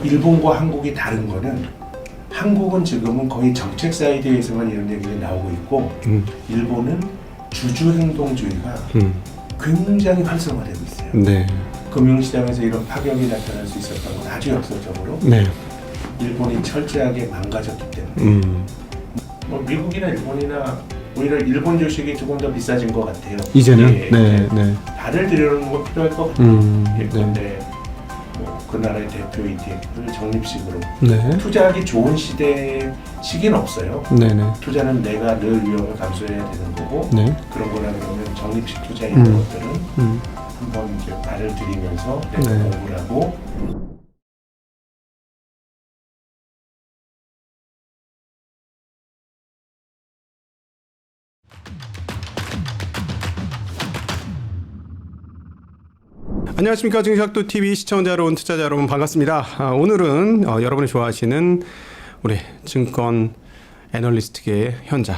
일본과 한국이 다른 거는 한국은 지금은 거의 정책 사이드에서만 이런 얘기가 나오고 있고 일본은 주주행동주의가 굉장히 활성화되고 있어요. 네. 금융시장에서 이런 파격이 나타날 수 있었던 건 아주 역설적으로 네. 일본이 철저하게 망가졌기 때문에 뭐 미국이나 일본이나 오히려 일본 주식이 조금 더 비싸진 것 같아요. 이제는 예, 네, 네. 발을 들여놓는 건 필요할 것 같아요. 네. 그런데 그 나라의 대표 ETF를 적립식으로 네. 투자하기 좋은 시기는 없어요. 네, 네. 투자는 내가 늘 위험을 감수해야 되는 거고 네. 그런 거라 그러면 적립식 투자 이런 것들은 음. 한번 이제 발을 들이면서 네. 공부를 하고 안녕하십니까. 증시학도TV 시청자 여러분, 투자자 여러분 반갑습니다. 오늘은 여러분이 좋아하시는 우리 증권 애널리스트계의 현자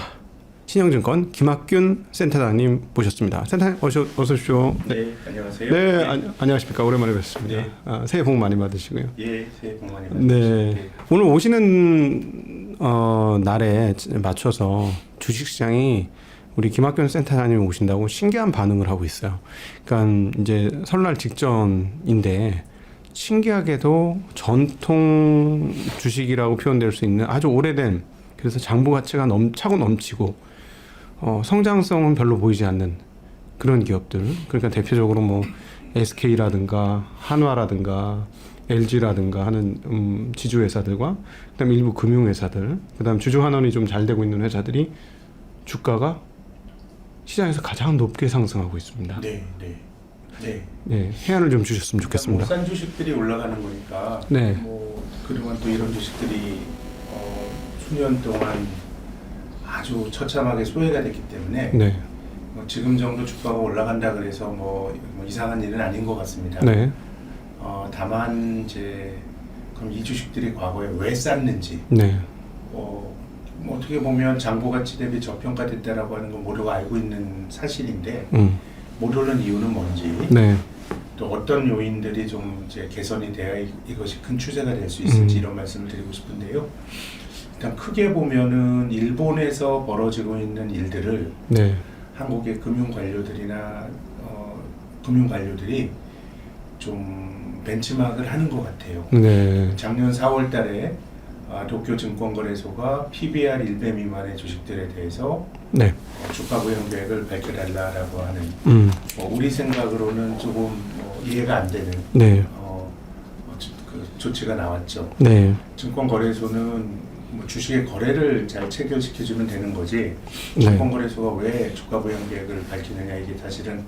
신영증권 김학균 센터장님 모셨습니다. 센터장님 어서 오십시오. 네, 안녕하세요. 네, 안녕하십니까. 오랜만에 뵙습니다. 네. 새해 복 많이 받으시고요. 예, 새해 복 많이 받으십시오. 네. 오늘 오시는 날에 맞춰서 주식시장이 우리 김학균 센터장님이 오신다고 신기한 반응을 하고 있어요. 그러니까 이제 설날 직전인데 신기하게도 전통 주식이라고 표현될 수 있는 아주 오래된, 그래서 장부 가치가 차고 넘치고 성장성은 별로 보이지 않는 그런 기업들. 그러니까 대표적으로 뭐 SK라든가 한화라든가 LG라든가 하는 지주회사들과 그다음 일부 금융회사들, 그다음 주주환원이 좀 잘 되고 있는 회사들이 주가가 시장에서 가장 높게 상승하고 있습니다. 네, 네, 네. 네, 해안을 좀 주셨으면 좋겠습니다. 싼 주식들이 올라가는 거니까. 네. 뭐 그동안 또 이런 주식들이 수년 동안 아주 처참하게 소외가 됐기 때문에 네, 지금 정도 주가가 올라간다 그래서 뭐 이상한 일은 아닌 것 같습니다. 네, 다만 이제 그럼 이 주식들이 과거에 왜 쌌는지. 네, 뭐 어떻게 보면 장부 가치 대비 저평가됐다라고 하는 건 모두가 알고 있는 사실인데 모르는 이유는 뭔지, 네, 또 어떤 요인들이 좀 이제 개선이 돼야 이것이 큰 추세가 될 수 있을지 이런 말씀을 드리고 싶은데요. 일단 크게 보면은 일본에서 벌어지고 있는 일들을 네, 한국의 금융 관료들이나 금융 관료들이 좀 벤치마크를 하는 것 같아요. 네, 작년 4월달에 도쿄증권거래소가 PBR 1배 미만의 주식들에 대해서 네, 주가 보행 계획을 밝혀달라라고 하는 우리 생각으로는 조금 이해가 안 되는 네, 그 조치가 나왔죠. 네, 증권거래소는 뭐 주식의 거래를 잘 체결시켜주면 되는 거지 네. 증권거래소가 왜 주가 보행 계획을 밝히느냐, 이게 사실은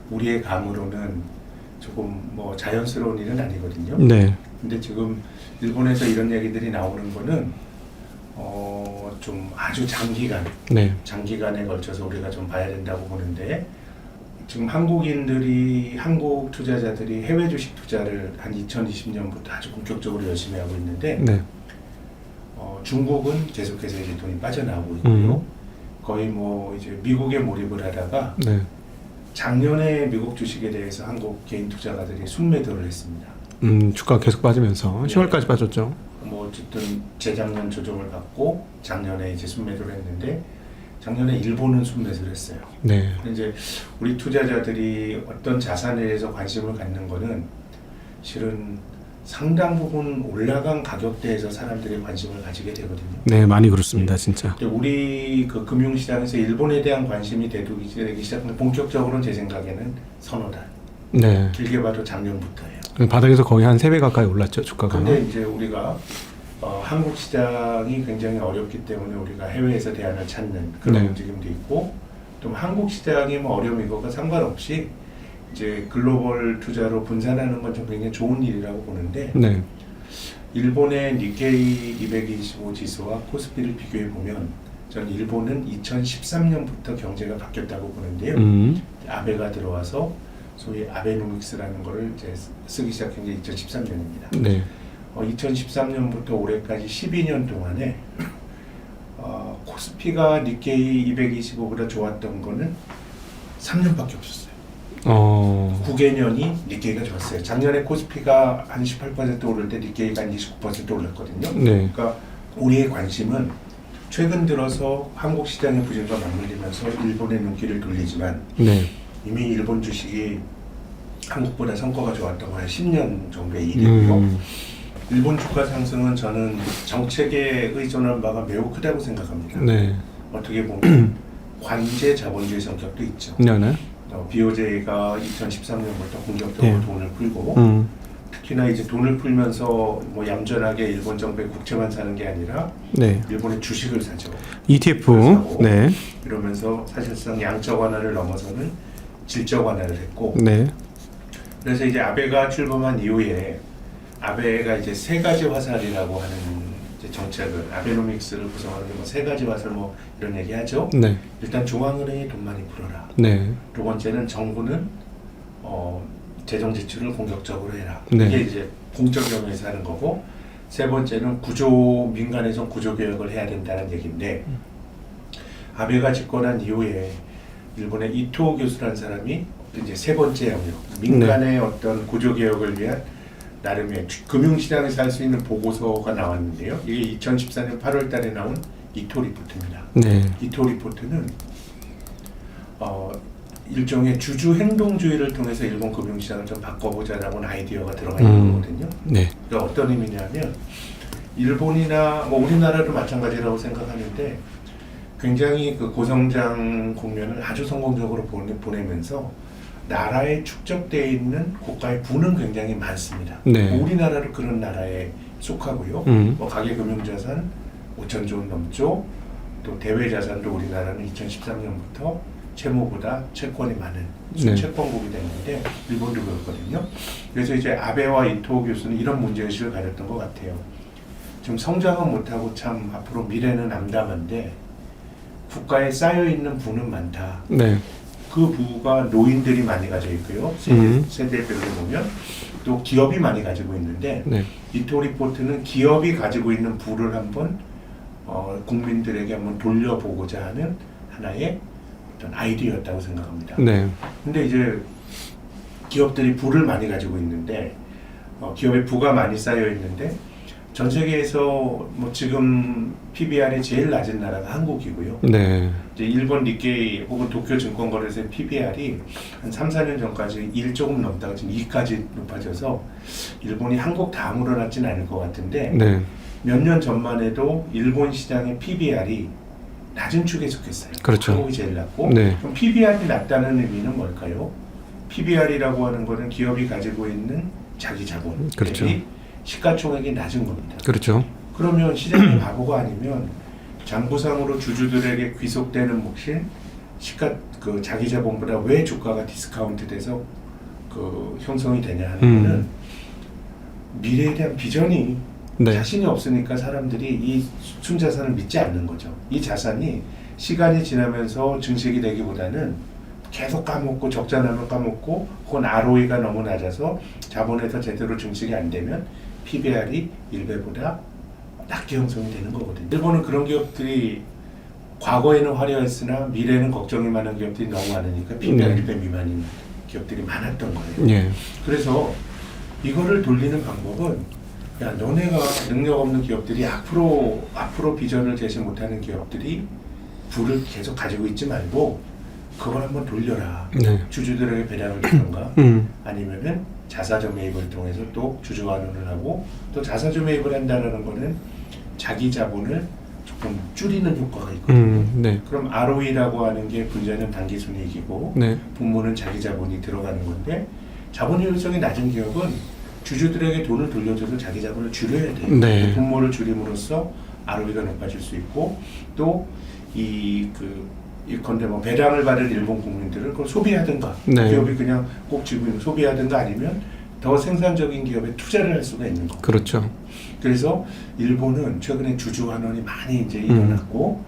우리의 감으로는 조금 뭐 자연스러운 일은 아니거든요. 네, 근데 지금 일본에서 이런 얘기들이 나오는 거는 좀 아주 네, 장기간에 걸쳐서 우리가 좀 봐야 된다고 보는데, 지금 한국 투자자들이 해외 주식 투자를 한 2020년부터 아주 본격적으로 열심히 하고 있는데, 네, 중국은 계속해서 이제 돈이 빠져나오고 있고요. 거의 뭐 이제 미국에 몰입을 하다가 네. 작년에 미국 주식에 대해서 한국 개인 투자가들이 순매도를 했습니다. 주가 계속 빠지면서 10월까지 빠졌죠. 뭐 어쨌든 재작년 조정을 받고 작년에 이제 순매도를 했는데, 작년에 일본은 순매수를 했어요. 네, 이제 우리 투자자들이 어떤 자산에 대해서 관심을 갖는 거는 실은 상당 부분 올라간 가격대에서 사람들이 관심을 가지게 되거든요. 네, 많이 그렇습니다, 진짜. 근데 우리 그 금융시장에서 일본에 대한 관심이 되기 시작한 본격적으로는 제 생각에는 서너 달. 네. 길게 봐도 작년부터예요. 바닥에서 거의 한 3배 가까이 올랐죠, 주가가. 근데 이제 우리가 한국 시장이 굉장히 어렵기 때문에 우리가 해외에서 대안을 찾는 그런 네. 움직임도 있고, 또 한국 시장이 뭐 어려움 이거가 상관없이 이제 글로벌 투자로 분산하는 건 좀 굉장히 좋은 일이라고 보는데, 네, 일본의 니케이 225 지수와 코스피를 비교해 보면 저는 일본은 2013년부터 경제가 바뀌었다고 보는데요. 아베가 들어와서 소위 아베노믹스라는 거를 이제 쓰기 시작한 게 2013년입니다. 네, 2013년부터 올해까지 12년 동안에 코스피가 니케이 225보다 좋았던 거는 3년밖에 없었어요. 어. 9개년이 니케이가 좋았어요. 작년에 코스피가 한 18% 오를 때 니케이가 한 29% 올랐거든요. 네. 그러니까 우리의 관심은 최근 들어서 한국 시장의 부진과 맞물리면서 일본의 눈길을 돌리지만 네. 이미 일본 주식이 한국보다 성과가 좋았던 건 한 10년 정도의 일이고요. 일본 주가 상승은 저는 정책에 의존한 바가 매우 크다고 생각합니다. 네. 어떻게 보면 관제 자본주의 성격도 있죠. 네네. BOJ가 2013년부터 본격적으로 네. 돈을 풀고 음. 특히나 이제 돈을 풀면서 뭐 얌전하게 일본 정부의 국채만 사는 게 아니라 네. 일본의 주식을 사죠. ETF. 네. 이러면서 사실상 양적 완화를 넘어서는 질적 완화를 했고 네. 그래서 이제 아베가 출범한 이후에 아베가 이제 세 가지 화살이라고 하는 이제 정책을 아베노믹스를 구성하는 뭐 세 가지 화살 뭐 이런 얘기하죠. 네. 일단 중앙은행이 돈 많이 풀어라. 네. 두 번째는 정부는 재정 지출을 공격적으로 해라. 네. 이게 이제 공적 영역에서 하는 거고 세 번째는 구조 민간에서 구조 개혁을 해야 된다는 얘기인데 아베가 집권한 이후에 일본의 이토 교수라는 사람이 이제 세 번째 영역 민간의 어떤 구조 개혁을 위한 나름의 금융시장에서 할 수 있는 보고서가 나왔는데요. 이게 2014년 8월달에 나온 이토 리포트입니다. 네. 이토 리포트는 일종의 주주 행동주의를 통해서 일본 금융시장을 좀 바꿔보자라는 아이디어가 들어가 있는 거거든요. 네. 그러니까 어떤 의미냐면 일본이나 뭐 우리나라도 마찬가지라고 생각하는데 굉장히 그 고성장 국면을 아주 성공적으로 보내면서 나라에 축적되어 있는 국가의 부는 굉장히 많습니다. 네. 우리나라도 그런 나라에 속하고요. 뭐 가계금융자산 5천조 원 넘죠. 또 대외자산도 우리나라는 2013년부터 채무보다 채권이 많은 네. 채권국이 됐는데 일본도 그렇거든요. 그래서 이제 아베와 이토 교수는 이런 문제의식을 가졌던 것 같아요. 지금 성장은 못하고 참 앞으로 미래는 암담한데 국가에 쌓여있는 부는 많다. 네. 그 부가 노인들이 많이 가지고 있고요. 세대별로 보면 또 기업이 많이 가지고 있는데 네. 이토 리포트는 기업이 가지고 있는 부를 한번 국민들에게 한번 돌려보고자 하는 하나의 어떤 아이디어였다고 생각합니다. 네. 근데 이제 기업들이 부를 많이 가지고 있는데 기업의 부가 많이 쌓여 있는데 전 세계에서 뭐 지금 PBR이 제일 낮은 나라가 한국이고요. 네. 이제 일본 니케이 혹은 도쿄 증권거래소의 PBR이 한 3, 4년 전까지 1 조금 넘다가 지금 2까지 높아져서 일본이 한국 다음으로 낮지는 않을 것 같은데 네. 몇 년 전만 해도 일본 시장의 PBR이 낮은 축에 속했어요. 그렇죠. 한국이 제일 낮고 네. 그럼 PBR이 낮다는 의미는 뭘까요? PBR이라고 하는 것은 기업이 가지고 있는 자기 자본 그렇죠. 대비 시가총액이 낮은 겁니다. 그렇죠. 그러면 시장이 바보가 아니면 장부상으로 주주들에게 귀속되는 몫인 그 자기 자본보다 왜 주가가 디스카운트돼서 그 형성이 되냐 하는 거는 미래에 대한 비전이 네. 자신이 없으니까 사람들이 이 순자산을 믿지 않는 거죠. 이 자산이 시간이 지나면서 증식이 되기보다는 계속 까먹고 적자 나면 까먹고 혹은 ROE가 너무 낮아서 자본에서 제대로 증식이 안 되면 PBR이 1배보다 낮게 형성이 되는 거거든요. 일본은 그런 기업들이 과거에는 화려했으나 미래에는 걱정이 많은 기업들이 너무 많으니까 PBR 1배 미만인 기업들이 많았던 거예요. 예. 그래서 이거를 돌리는 방법은 야 너네가 능력 없는 기업들이 앞으로 비전을 제시 못하는 기업들이 부를 계속 가지고 있지 말고 그걸 한번 돌려라. 네. 주주들에게 배당을 주던가 아니면은 자사주 매입을 통해서 또 주주 환원을 하고 또 자사주 매입을 한다는 거는 자기 자본을 조금 줄이는 효과가 있거든요. 네. 그럼 ROE라고 하는 게 분자는 당기순이익이고 네. 분모는 자기 자본이 들어가는 건데 자본 효율성이 낮은 기업은 주주들에게 돈을 돌려줘서 자기 자본을 줄여야 돼요. 네. 분모를 줄임으로써 ROE가 높아질 수 있고 또 이건데 뭐 배당을 받을 일본 국민들은 그걸 소비하든가 네. 기업이 그냥 꼭 지고 있는 소비하든가 아니면 더 생산적인 기업에 투자를 할 수가 있는 거고. 그렇죠. 그래서 일본은 최근에 주주 환원이 많이 이제 일어났고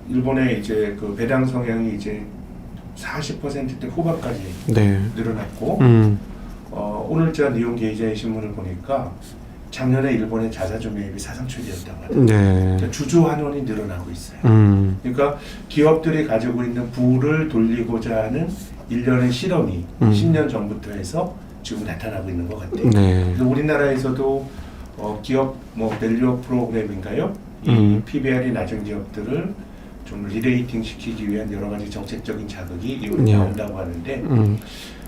일본의 이제 그 배당 성향이 이제 40%대 후반까지 네. 늘어났고 오늘자 니혼게이자의 신문을 보니까 작년에 일본의 자사주 매입이 사상초기였다고 하더라고요. 네. 그러니까 주주 환원이 늘어나고 있어요. 그러니까 기업들이 가지고 있는 부를 돌리고자 하는 일련의 실험이 10년 전부터 해서 지금 나타나고 있는 것 같아요. 그래서 우리나라에서도 기업 밸류 프로그램인가요? 이 PBR이 낮은 기업들을 좀 리레이팅 시키기 위한 여러 가지 정책적인 자극이 이번에 나온다고 하는데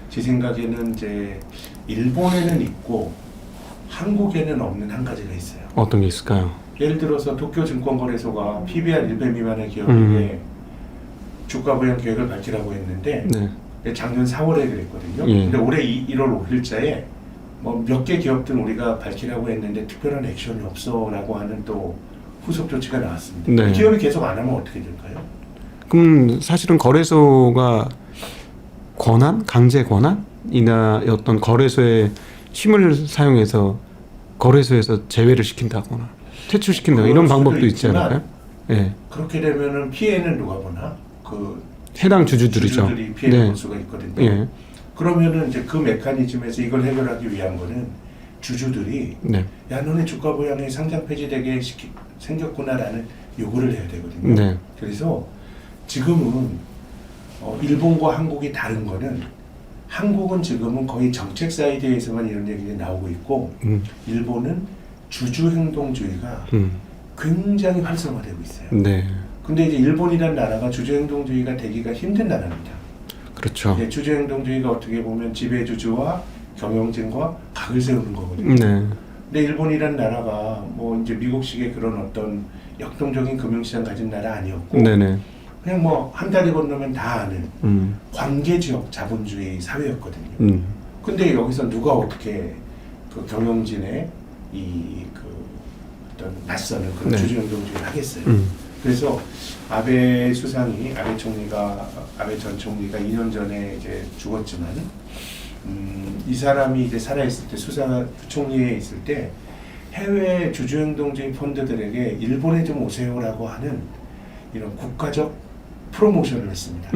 제 생각에는 이제 일본에는 있고 한국에는 없는 한 가지가 있어요. 어떤 게 있을까요? 예를 들어서 도쿄증권거래소가 PBR 1배 미만의 기업에게 주가 부양 계획을 밝히라고 했는데 작년 4월에 그랬거든요. 근데 올해 1월 5일자에 뭐 몇 개 기업들은 우리가 밝히라고 했는데 특별한 액션이 없어라고 하는 또 후속 조치가 나왔습니다. 기업이 계속 안 하면 어떻게 될까요? 그럼 사실은 거래소가 강제 권한이나 어떤 거래소의 힘을 사용해서 거래소에서 제외를 시킨다거나 퇴출시킨다 이런 방법도 있지 않을까요? 그렇게 되면은 피해는 누가 보나? 그 해당 주주들이죠. 주주들이 피해를 볼 수가 있거든요. 그러면은 이제 그 메커니즘에서 이걸 해결하기 위한 거는 주주들이 야 너네 주가 부양이 상장 폐지되게 생겼구나라는 요구를 해야 되거든요. 그래서 지금은 일본과 한국이 다른 거는 한국은 지금은 거의 정책 사이드에서만 이런 얘기가 나오고 있고 일본은 주주 행동주의가 굉장히 활성화되고 있어요. 근데 이제 일본이라는 나라가 주주 행동주의가 되기가 힘든 나라입니다. 그렇죠. 주주 행동주의가 어떻게 보면 지배주주와 경영진과 각을 세우는 거거든요. 근데 일본이라는 나라가 뭐 이제 미국식의 그런 어떤 역동적인 금융시장 가진 나라 아니었고 그냥 뭐 한 다리 건너면 다 아는 관계지역 자본주의 사회였거든요. 근데 여기서 누가 어떻게 그 경영진의 그 어떤 낯서는 그런 주주 행동주의를 하겠어요. 그래서 아베 전 총리가 2년 전에 이제 죽었지만 이 사람이 이제 살아있을 때 부총리에 있을 때 해외 주주행동주의 펀드들에게 일본에 좀 오세요라고 하는 이런 국가적 프로모션을 했습니다.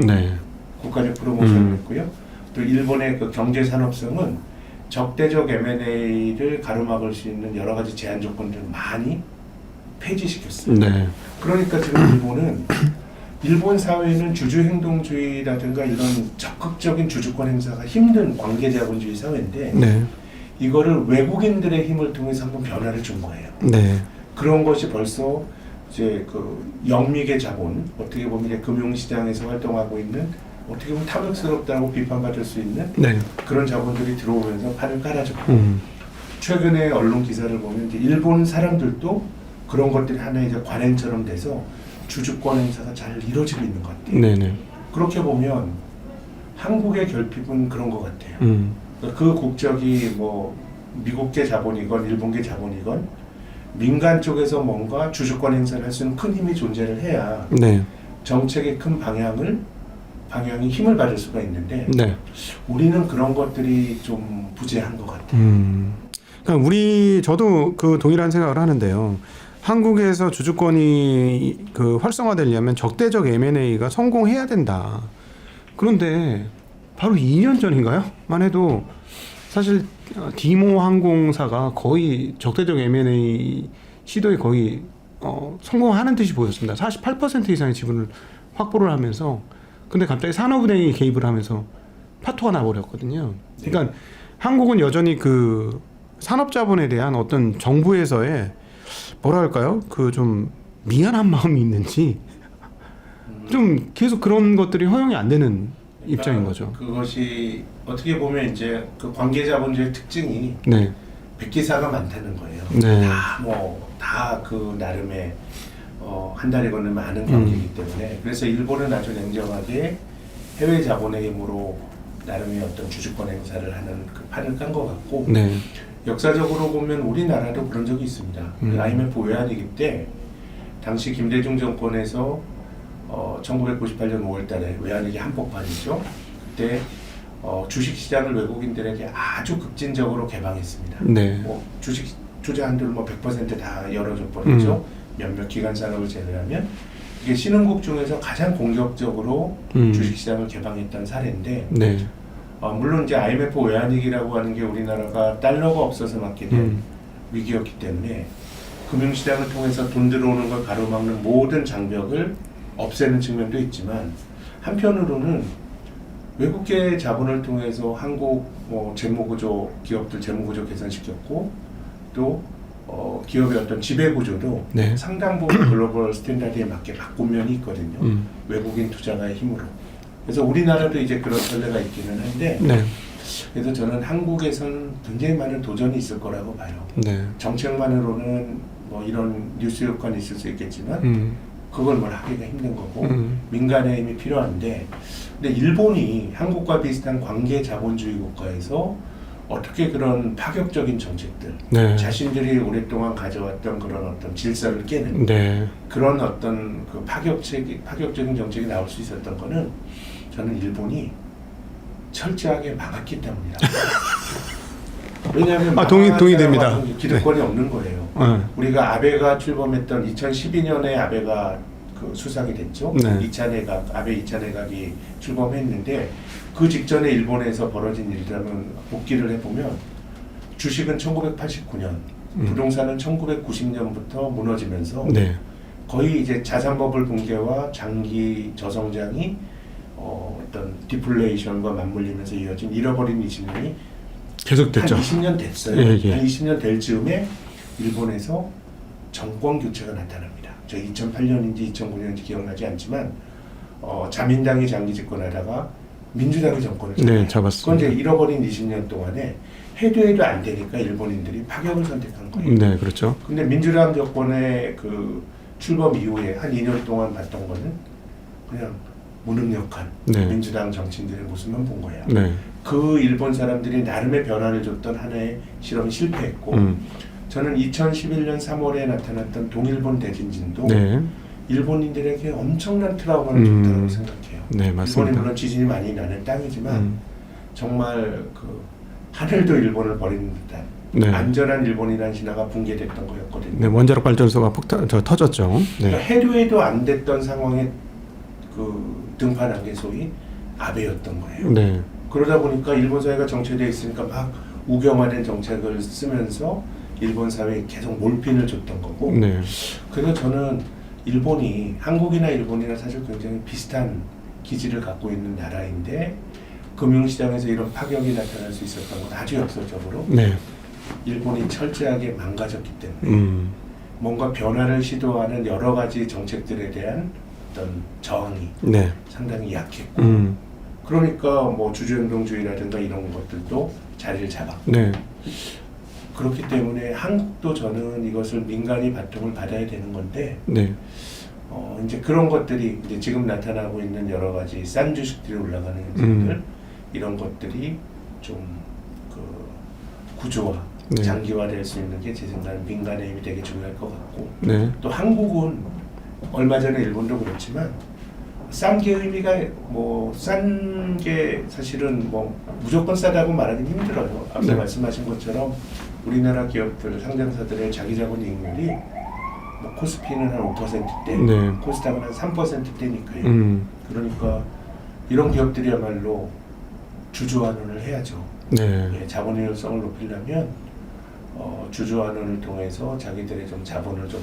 국가적 프로모션을 했고요. 또 일본의 그 경제산업성은 적대적 M&A를 가로막을 수 있는 여러 가지 제한 조건들을 많이 폐지시켰어요. 그러니까 지금 일본 사회는 주주행동주의라든가 이런 적극적인 주주권 행사가 힘든 관계자본주의 사회인데 이거를 외국인들의 힘을 통해서 한번 변화를 준 거예요. 그런 것이 벌써 이제 그 영미계 자본, 어떻게 보면 이제 금융시장에서 활동하고 있는 어떻게 보면 탐욕스럽다고 비판받을 수 있는 그런 자본들이 들어오면서 판을 깔아줬고 최근에 언론 기사를 보면 이제 일본 사람들도 그런 것들이 하나의 이제 관행처럼 돼서 주주권 행사가 잘 이루어지고 있는 것 같아요. 그렇게 보면 한국의 결핍은 그런 것 같아요. 그 국적이 뭐 미국계 자본이건 일본계 자본이건 민간 쪽에서 뭔가 주주권 행사를 할 수 있는 큰 힘이 존재를 해야 정책의 큰 방향이 힘을 받을 수가 있는데 우리는 그런 것들이 좀 부재한 것 같아요. 그러니까 저도 그 동일한 생각을 하는데요. 한국에서 주주권이 그 활성화되려면 적대적 M&A가 성공해야 된다. 그런데 바로 2년 전인가요? 만 해도 사실 디모 항공사가 거의 적대적 M&A 시도에 거의 성공하는 듯이 보였습니다. 48% 이상의 지분을 확보를 하면서 근데 갑자기 산업은행이 개입을 하면서 파토가 나버렸거든요. 그러니까 한국은 여전히 그 산업자본에 대한 어떤 정부에서의 뭐랄까요? 그 좀 미안한 마음이 있는지 좀 계속 그런 것들이 허용이 안 되는 입장인 거죠. 그것이 어떻게 보면 이제 그 관계자본주의 특징이 백기사가 많다는 거예요. 다 그 나름의 한 달에 건너면 아는 관계이기 때문에 그래서 일본은 아주 냉정하게 해외 자본의 힘으로 나름의 어떤 주주권 행사를 하는 그 판을 깐 것 같고 역사적으로 보면 우리나라도 그런 적이 있습니다. 그 IMF 외환위기 때 당시 김대중 정권에서 1998년 5월달에 외환위기 한복판이죠. 그때 주식시장을 외국인들에게 아주 급진적으로 개방했습니다. 뭐 주식 투자한들 뭐 100% 다 열어줘 버렸죠. 몇몇 기관 산업을 제외하면 이게 신흥국 중에서 가장 공격적으로 주식시장을 개방했던 사례인데 물론 이제 IMF 외환위기라고 하는 게 우리나라가 달러가 없어서 맞게 된 위기였기 때문에 금융시장을 통해서 돈 들어오는 걸 가로막는 모든 장벽을 없애는 측면도 있지만 한편으로는 외국계 자본을 통해서 한국 재무구조 기업들 재무구조 개선시켰고 또 기업의 어떤 지배구조도 네. 상당 부분 글로벌 스탠다드에 맞게 바꾼 면이 있거든요. 외국인 투자가의 힘으로. 그래서 우리나라도 이제 그런 전례가 있기는 한데 네. 그래서 저는 한국에서는 굉장히 많은 도전이 있을 거라고 봐요. 네. 정책만으로는 뭐 이런 뉴스 효과는 있을 수 있겠지만 그걸 뭘 하기가 힘든 거고 민간의 힘이 필요한데 근데 일본이 한국과 비슷한 관계 자본주의 국가에서 어떻게 그런 파격적인 정책들 네. 자신들이 오랫동안 가져왔던 그런 어떤 질서를 깨는 네. 그런 어떤 그 파격적인 정책이 나올 수 있었던 거는 저는 일본이 철저하게 막았기 때문이다. 왜냐하면 동의됩니다. 기득권이 없는 거예요. 네. 우리가 아베가 출범했던 2012년에 아베가 그 수상이 됐죠. 네. 2차 내각 아베 2차 내각이 출범했는데 그 직전에 일본에서 벌어진 일이라면 복기를 해보면 주식은 1989년, 부동산은 1990년부터 무너지면서 네. 거의 이제 자산버블 붕괴와 장기 저성장이 어떤 디플레이션과 맞물리면서 이어진 잃어버린 20년이 계속됐죠. 한 20년 됐어요. 예, 예. 한 20년 될 즈음에 일본에서 정권 교체가 나타납니다. 저 2008년인지 2009년인지 기억나지 않지만 자민당이 장기 집권하다가 민주당이 정권을 잡아요. 네, 잡았습니다. 그건 이제 잃어버린 20년 동안에 해도 안 되니까 일본인들이 파격을 선택한 거예요. 네, 그렇죠. 근데 민주당 정권의 그 출범 이후에 한 2년 동안 봤던 거는 그냥 무능력한 네. 민주당 정치인들의 모습만 본 거예요. 네. 그 일본 사람들이 나름의 변화를 줬던 하나의 실험이 실패했고 저는 2011년 3월에 나타났던 동일본 대진진도 네. 일본인들에게 엄청난 트라우마를 줬다고 생각해요. 네, 일본이 맞습니다. 물론 지진이 많이 나는 땅이지만 정말 그 하늘도 일본을 버리는 듯한 네. 안전한 일본이라는 신화가 붕괴됐던 거였거든요. 네, 원자력 발전소가 터졌죠. 그러니까 네. 해도 안 됐던 상황에 그 등판한 게 소위 아베였던 거예요. 네. 그러다 보니까 일본 사회가 정체되어 있으니까 막 우경화된 정책을 쓰면서 일본 사회에 계속 몰핀을 줬던 거고 네. 그래서 저는 일본이 한국이나 일본이나 사실 굉장히 비슷한 기질을 갖고 있는 나라인데 금융시장에서 이런 파격이 나타날 수 있었던 건 아주 역설적으로 네. 일본이 철저하게 망가졌기 때문에 뭔가 변화를 시도하는 여러 가지 정책들에 대한 어떤 저항이 네. 상당히 약했고 그러니까 뭐 주주행동주의라든가 이런 것들도 자리를 잡았고 네. 그렇기 때문에 한국도 저는 이것을 민간이 바통을 받아야 되는 건데 네. 이제 그런 것들이 이제 지금 나타나고 있는 여러 가지 싼 주식들이 올라가는 현상들 이런 것들이 좀 그 구조화 네. 장기화될 수 있는 게 제 생각은 민간의 힘이 되게 중요할 것 같고 네. 또 한국은 얼마 전에 일본도 그렇지만 싼 게 의미가 뭐 싼 게 사실은 뭐 무조건 싸다고 말하기 힘들어요. 앞서 네. 말씀하신 것처럼 우리나라 기업들 상장사들의 자기자본 이익률이 뭐 코스피는 한 5%대, 네. 코스닥은 한 3%대니까요. 그러니까 이런 기업들이야말로 주주환원을 해야죠. 네. 예, 자본 효율성을 높이려면 주주환원을 통해서 자기들의 좀 자본을 좀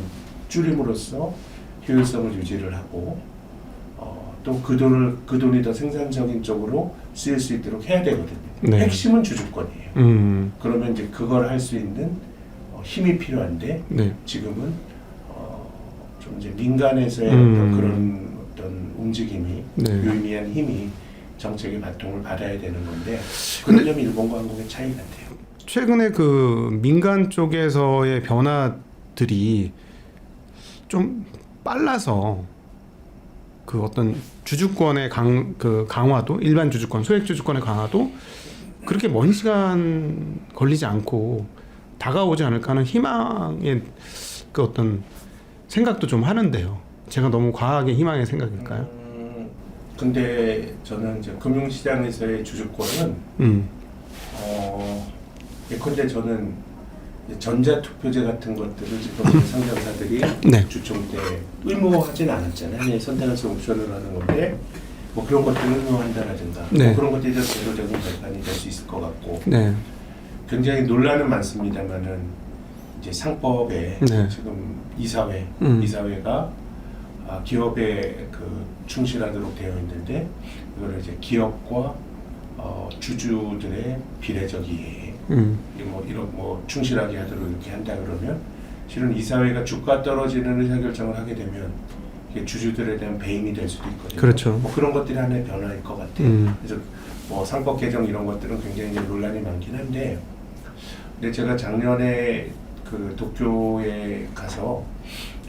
줄임으로써 효율성을 유지를 하고 또 그 돈이 더 생산적인 쪽으로 쓰일 수 있도록 해야 되거든요. 네. 핵심은 주주권이에요. 그러면 이제 그걸 할 수 있는 힘이 필요한데 네. 지금은 좀 이제 민간에서의 어떤 그런 어떤 움직임이 네. 유의미한 힘이 정책의 바통을 받아야 되는 건데 그런 점이 일본과 한국의 차이 같아요. 최근에 그 민간 쪽에서의 변화들이 좀 빨라서 그 어떤 주주권의 강화도 일반 주주권, 소액 주주권의 강화도 그렇게 먼 시간 걸리지 않고 다가오지 않을까 하는 희망의 그 어떤 생각도 좀 하는데요. 제가 너무 과하게 희망의 생각일까요? 근데 저는 이제 금융시장에서의 주주권은 예컨대 저는 전자투표제 같은 것들을 지금 상장사들이 네. 주총 때 의무화하진 않았잖아요. 선택해서 옵션을 하는 건데 뭐 그런 것들을 의무화한다라든가 네. 뭐 그런 것들이 더 제도적인 발판이 될 수 있을 것 같고 네. 굉장히 논란은 많습니다만은 이제 상법에 네. 지금 이사회가 기업에 그 충실하도록 되어 있는데 이걸 이제 기업과 주주들의 비례적 이해, 이런 충실하게 하도록 이렇게 한다 그러면 실은 이사회가 주가 떨어지는 의사결정을 하게 되면 이게 주주들에 대한 배임이 될 수도 있거든요. 그렇죠. 뭐 그런 것들이 하나의 변화일 것 같아요. 그래서 뭐 상법 개정 이런 것들은 굉장히 이제 논란이 많긴 한데, 근데 제가 작년에 그 도쿄에 가서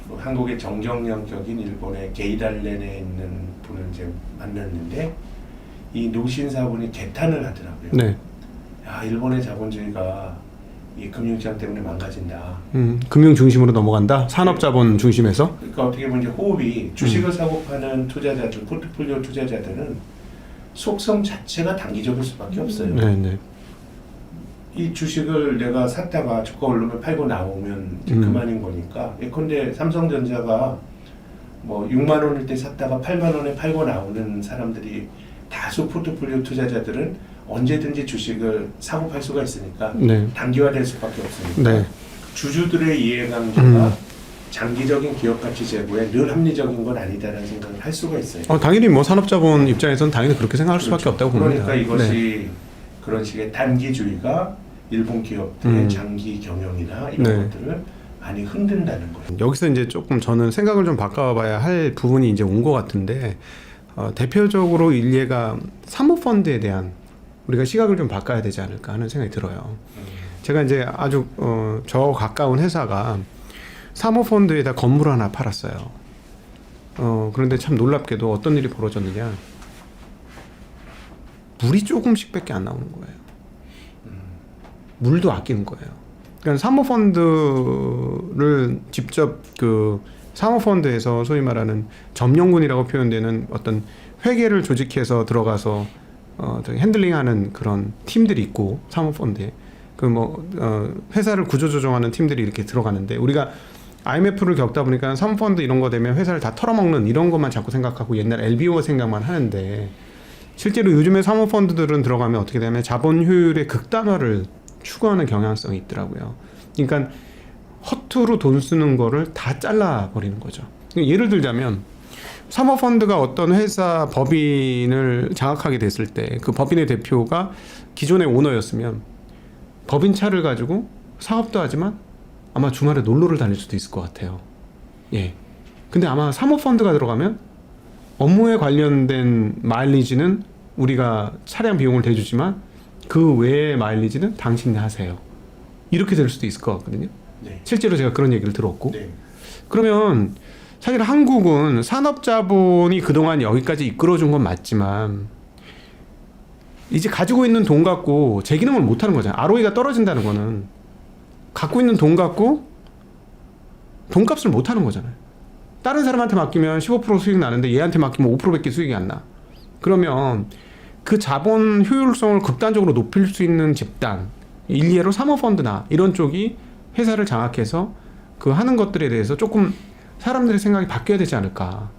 그 한국의 정경련 격인 일본의 게이달렌에 있는 분을 이제 만났는데 이 노신사분이 개탄을 하더라고요. 네. 야, 일본의 자본주의가 이 금융시장 때문에 망가진다. 금융 중심으로 넘어간다. 산업자본 중심에서. 그러니까 어떻게 보면 이제 호흡이 주식을 사고 파는 투자자들, 포트폴리오 투자자들은 속성 자체가 단기적일 수밖에 없어요. 네. 이 주식을 내가 샀다가 주가 오르면 팔고 나오면 이제 그만인 거니까. 예컨대 삼성전자가 뭐 6만 원일 때 샀다가 8만 원에 팔고 나오는 사람들이 다수 포트폴리오 투자자들은 언제든지 주식을 사고 팔 수가 있으니까 네. 단기화될 수밖에 없으니까 네. 주주들의 이해관계가 장기적인 기업 가치 제고에 늘 합리적인 건 아니다라는 생각을 할 수가 있어요. 당연히 뭐 산업자본 입장에서는 당연히 그렇게 생각할 수밖에 그렇죠. 없다고 봅니다. 그러니까 이것이 네. 그런 식의 단기주의가 일본 기업들의 장기 경영이나 이런 것들을 많이 흔든다는 거예요. 여기서 이제 조금 저는 생각을 좀 바꿔봐야 할 부분이 이제 온 것 같은데, 대표적으로 일례가 사모펀드에 대한 우리가 시각을 좀 바꿔야 되지 않을까 하는 생각이 들어요. 제가 이제 아주 저 가까운 회사가 사모펀드에다 건물 하나 팔았어요. 그런데 참 놀랍게도 어떤 일이 벌어졌느냐, 물이 조금씩밖에 안 나오는 거예요. 물도 아끼는 거예요. 그러니까 사모펀드를 직접 그 사모펀드에서 소위 말하는 점령군이라고 표현되는 어떤 회계를 조직해서 들어가서 핸들링하는 그런 팀들이 있고, 사모펀드에 회사를 구조조정하는 팀들이 이렇게 들어가는데, 우리가 IMF를 겪다 보니까 사모펀드 이런 거 되면 회사를 다 털어먹는 이런 것만 자꾸 생각하고 옛날 LBO 생각만 하는데, 실제로 요즘에 사모펀드들은 들어가면 어떻게 되냐면 자본 효율의 극단화를 추구하는 경향성이 있더라고요. 그러니까 허투루 돈 쓰는 거를 다 잘라버리는 거죠. 예를 들자면 사모펀드가 어떤 회사 법인을 장악하게 됐을 때 그 법인의 대표가 기존의 오너였으면 법인 차를 가지고 사업도 하지만 아마 주말에 놀러를 다닐 수도 있을 것 같아요. 예. 근데 아마 사모펀드가 들어가면 업무에 관련된 마일리지는 우리가 차량 비용을 대주지만 그 외의 마일리지는 당신이 하세요. 이렇게 될 수도 있을 것 같거든요. 네. 실제로 제가 그런 얘기를 들었고. 네. 그러면 사실 한국은 산업자본이 그동안 여기까지 이끌어준 건 맞지만 이제 가지고 있는 돈 갖고 제 기능을 못하는 거잖아요. ROE가 떨어진다는 거는 갖고 있는 돈 갖고 돈값을 못하는 거잖아요. 다른 사람한테 맡기면 15% 수익 나는데 얘한테 맡기면 5%밖에 수익이 안 나. 그러면 그 자본 효율성을 극단적으로 높일 수 있는 집단, 일례로 사모펀드나 이런 쪽이 회사를 장악해서 그 하는 것들에 대해서 조금 사람들의 생각이 바뀌어야 되지 않을까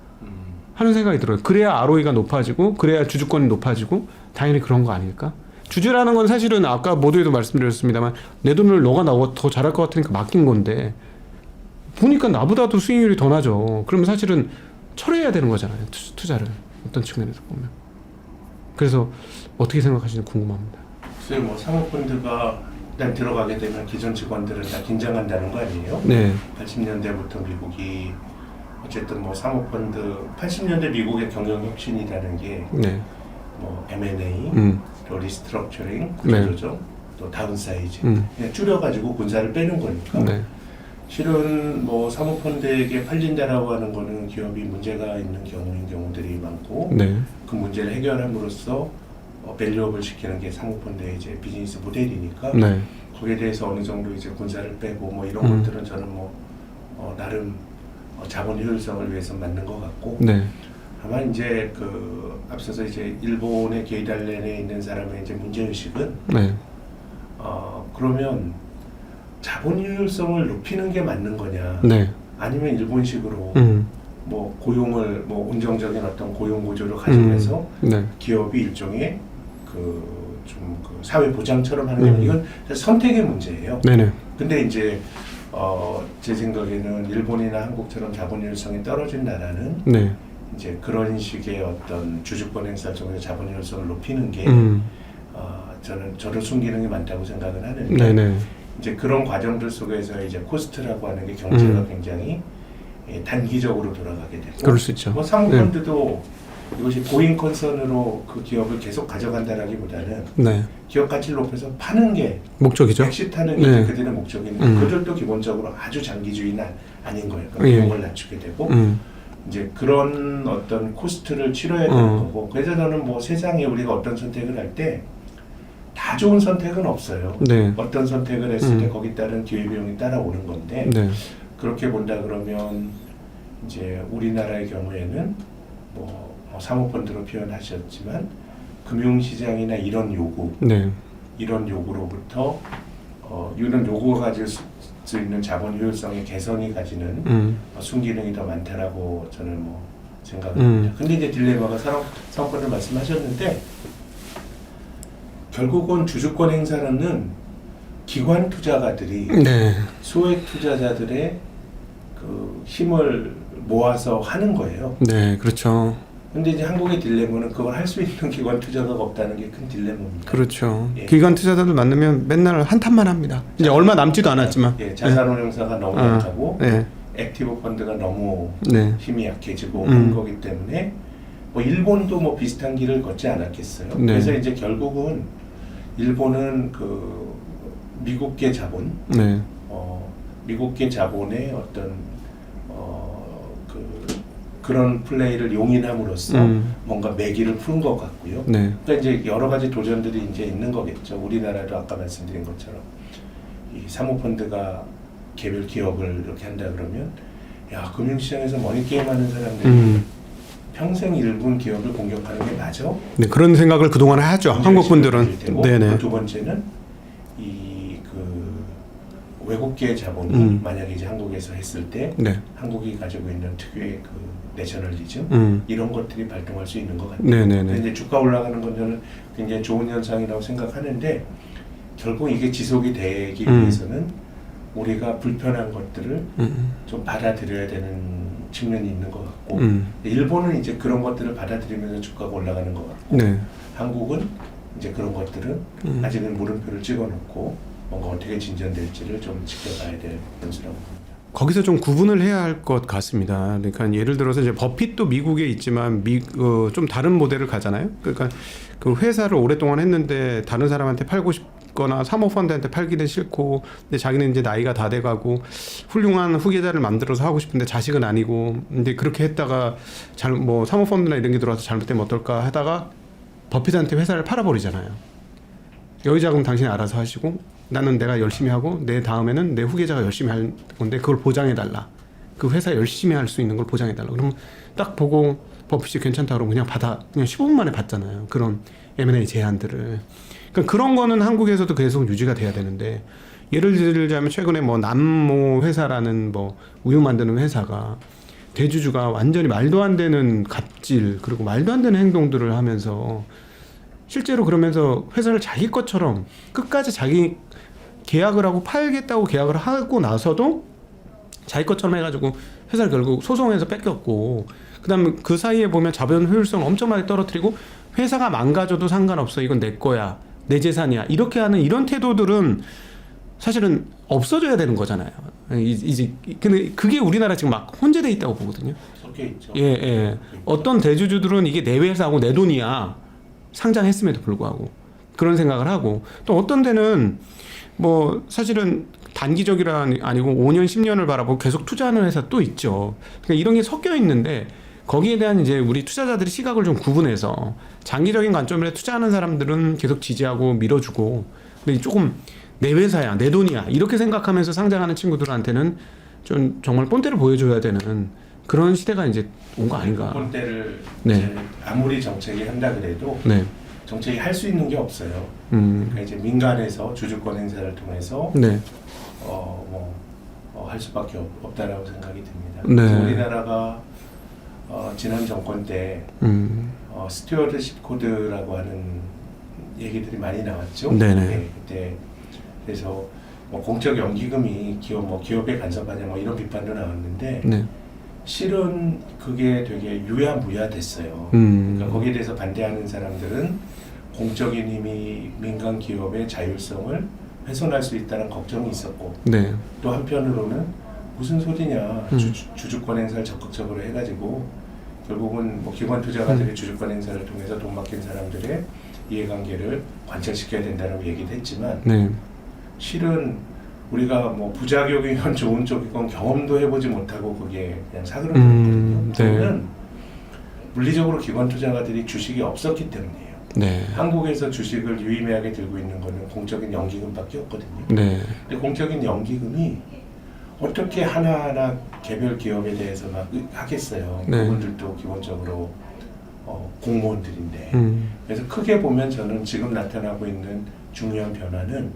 하는 생각이 들어요. 그래야 ROE가 높아지고 그래야 주주권이 높아지고 당연히 그런 거 아닐까? 주주라는 건 사실은 아까 모두에도 말씀드렸습니다만 내 돈을 너가 나보다 더 잘할 것 같으니까 맡긴 건데 보니까 나보다도 수익률이 더 나죠. 그러면 사실은 철회해야 되는 거잖아요. 투자를 어떤 측면에서 보면. 그래서 어떻게 생각하시는지 궁금합니다. 글쎄요, 뭐 사모펀드가 일단 들어가게 되면 기존 직원들은 다 긴장한다는 거 아니에요? 네. 80년대부터 미국이 어쨌든 뭐 사모펀드 80년대 미국의 경영 혁신이라는 게 뭐 M&A, 또 리스트럭처링, 구조조정, 또 다운사이즈 그냥 줄여가지고 군사를 빼는 거니까. 네. 실은 뭐 사모펀드에게 팔린다라고 하는 거는 기업이 문제가 있는 경우인 경우들이 많고 네. 그 문제를 해결함으로써 밸류업을 시키는 게 사모펀드의 이제 비즈니스 모델이니까 네. 거기에 대해서 어느 정도 이제 군사를 빼고 뭐 이런 것들은 저는 뭐 나름 자본 효율성을 위해서 맞는 것 같고 네. 다만 이제 그 앞서서 이제 일본의 게이달렌에 있는 사람의 이제 문제의식은 네. 그러면 자본 효율성을 높이는 게 맞는 거냐 네. 아니면 일본식으로 뭐 고용을 뭐 온정적인 어떤 고용 구조를 가지면서 네. 기업이 일종의 그 사회 보장처럼 하는 게 이건 선택의 문제예요. 네네. 근데 이제 제 생각에는 일본이나 한국처럼 자본율성이 떨어진 나라는 네. 이제 그런 식의 어떤 주주권 행사 쪽에서 자본율성을 높이는 게 저도 순기능이 많다고 생각은 하는데 네네. 이제 그런 과정들 속에서 이제 코스트라고 하는 게 경제가 굉장히 단기적으로 돌아가게 되고 그럴 수 있죠. 뭐 사모펀드도 이것이 고잉 컨선으로 그 기업을 계속 가져간다라기보다는 네. 기업 가치를 높여서 파는 게 목적이죠. 엑시트하는 게 네. 그들의 목적인데 그들도 기본적으로 아주 장기주의는 아닌 거예요. 예. 그런 걸 낮추게 되고 이제 그런 어떤 코스트를 치러야 되는 거고 그래서 저는 뭐 세상에 우리가 어떤 선택을 할 때 다 좋은 선택은 없어요. 네. 어떤 선택을 했을 때 거기 따른 기회비용이 따라오는 건데 네. 그렇게 본다 그러면 이제 우리나라의 경우에는 뭐 사모펀드로 표현하셨지만 금융시장이나 이런 요구, 네. 이런 요구로부터 이런 요구가 가질 수 있는 자본 효율성의 개선이 가지는 순기능이 더 많다라고 저는 뭐 생각합니다. 근데 이제 딜레마가 사모펀드 말씀하셨는데 결국은 주주권 행사는 기관 투자가들이 네. 소액 투자자들의 그 힘을 모아서 하는 거예요. 네. 그렇죠. 근데 이제 한국의 딜레마는 그걸 할 수 있는 기관 투자가가 없다는 게 큰 딜레마입니다. 그렇죠. 예. 기관 투자자들 만나면 맨날 한탄만 합니다. 이제 얼마 남지도 않았지만. 예, 자산운용사가 너무 약하고 네. 액티브 펀드가 너무 네. 힘이 약해지고 하는 거기 때문에 뭐 일본도 뭐 비슷한 길을 걷지 않았겠어요. 네. 그래서 이제 결국은 일본은 그 미국계 자본, 네. 미국계 자본의 어떤 그런 플레이를 용인함으로써 뭔가 매기를 푼 것 같고요. 네. 그러니까 이제 여러 가지 도전들이 이제 있는 거겠죠. 우리나라도 아까 말씀드린 것처럼 이 사모펀드가 개별 기업을 이렇게 한다 그러면 야 금융시장에서 머니게임하는 사람들이 평생 일본 기업을 공격하는 게 맞아? 네. 그런 생각을 그동안 하죠. 한국 분들은. 네네. 두 번째는 외국계 자본이 만약에 이제 한국에서 했을 때 네. 한국이 가지고 있는 특유의 그 내셔널리즘 이런 것들이 발동할 수 있는 것 같아요. 네네네. 근데 이제 주가 올라가는 건 저는 굉장히 좋은 현상이라고 생각하는데 결국 이게 지속이 되기 위해서는 우리가 불편한 것들을 좀 받아들여야 되는 측면이 있는 것 같고 일본은 이제 그런 것들을 받아들이면서 주가가 올라가는 것 같고 네. 한국은 이제 그런 것들은 아직은 물음표를 찍어놓고 뭔가 어떻게 진전될지를 좀 지켜봐야 될 변수라고 봅니다. 거기서 좀 구분을 해야 할 것 같습니다. 그러니까 예를 들어서 이제 버핏도 미국에 있지만 좀 다른 모델을 가잖아요. 그러니까 그 회사를 오랫동안 했는데 다른 사람한테 팔고 싶거나 사모펀드한테 팔기는 싫고, 근데 자기는 이제 나이가 다 돼가고 훌륭한 후계자를 만들어서 하고 싶은데 자식은 아니고, 근데 그렇게 했다가 뭐 사모펀드나 이런 게 들어와서 잘못되면 어떨까 하다가 버핏한테 회사를 팔아버리잖아요. 여기 자금 당신이 알아서 하시고 나는 내가 열심히 하고 내 다음에는 내 후계자가 열심히 할 건데 그걸 보장해달라. 그 회사 열심히 할 수 있는 걸 보장해달라. 그러면 딱 보고 버핏이 괜찮다 그러면 그냥 15분 만에 받잖아요. 그런 M&A 제안들을. 그러니까 그런 거는 한국에서도 계속 유지가 돼야 되는데, 예를 들자면 최근에 뭐 남모 회사라는 뭐 우유 만드는 회사가 대주주가 완전히 말도 안 되는 갑질 그리고 말도 안 되는 행동들을 하면서 실제로 그러면서 회사를 자기 것처럼 끝까지 자기 계약을 하고 팔겠다고 계약을 하고 나서도 자기 것처럼 해가지고 회사를 결국 소송해서 뺏겼고, 그다음에 그 사이에 보면 자본 효율성을 엄청나게 떨어뜨리고 회사가 망가져도 상관없어, 이건 내 거야, 내 재산이야, 이렇게 하는 이런 태도들은 사실은 없어져야 되는 거잖아요. 이제 근데 그게 우리나라 지금 막 혼재돼 있다고 보거든요. 섞여 있죠. 예. 어떤 대주주들은 이게 내 회사하고 내 돈이야, 상장했음에도 불구하고 그런 생각을 하고, 또 어떤 데는 뭐 사실은 단기적이라 아니고 5년 10년을 바라보고 계속 투자하는 회사 또 있죠. 그러니까 이런 게 섞여 있는데 거기에 대한 이제 우리 투자자들이 시각을 좀 구분해서 장기적인 관점으로 투자하는 사람들은 계속 지지하고 밀어주고, 근데 조금 내 회사야, 내 돈이야 이렇게 생각하면서 상장하는 친구들한테는 좀 정말 본때를 보여줘야 되는 그런 시대가 이제 온 거 아닌가. 본때를 네. 이제 아무리 정책이 한다 그래도 네. 정책이 할 수 있는 게 없어요. 그러니까 이제 민간에서 주주권 행사를 통해서 네. 할 수밖에 없다라고 생각이 듭니다. 네. 그래서 우리나라가 지난 정권 때 스튜어드십 코드라고 하는 얘기들이 많이 나왔죠. 네네. 네, 그때 그래서 뭐 공적 연기금이 기업에 간섭하냐 뭐 이런 비판도 나왔는데 네. 실은 그게 되게 유야무야 됐어요. 그러니까 거기에 대해서 반대하는 사람들은 공적인 힘이 민간 기업의 자율성을 훼손할 수 있다는 걱정이 있었고 네. 또 한편으로는 무슨 소리냐 주주권 행사를 적극적으로 해가지고 결국은 뭐 기관 투자가들이 주주권 행사를 통해서 돈 맡긴 사람들의 이해관계를 관철시켜야 된다는 얘기를 했지만 네. 실은 우리가 뭐 부작용이건 좋은 쪽이건 경험도 해보지 못하고 그게 그냥 사그러들었거든요. 저는 물리적으로 기관 투자가들이 주식이 없었기 때문이에요. 네. 한국에서 주식을 유의미하게 들고 있는 거는 공적인 연기금밖에 없거든요. 네. 근데 공적인 연기금이 어떻게 하나하나 개별 기업에 대해서 막 하겠어요. 네. 그분들도 기본적으로 공무원들인데. 그래서 크게 보면 저는 지금 나타나고 있는 중요한 변화는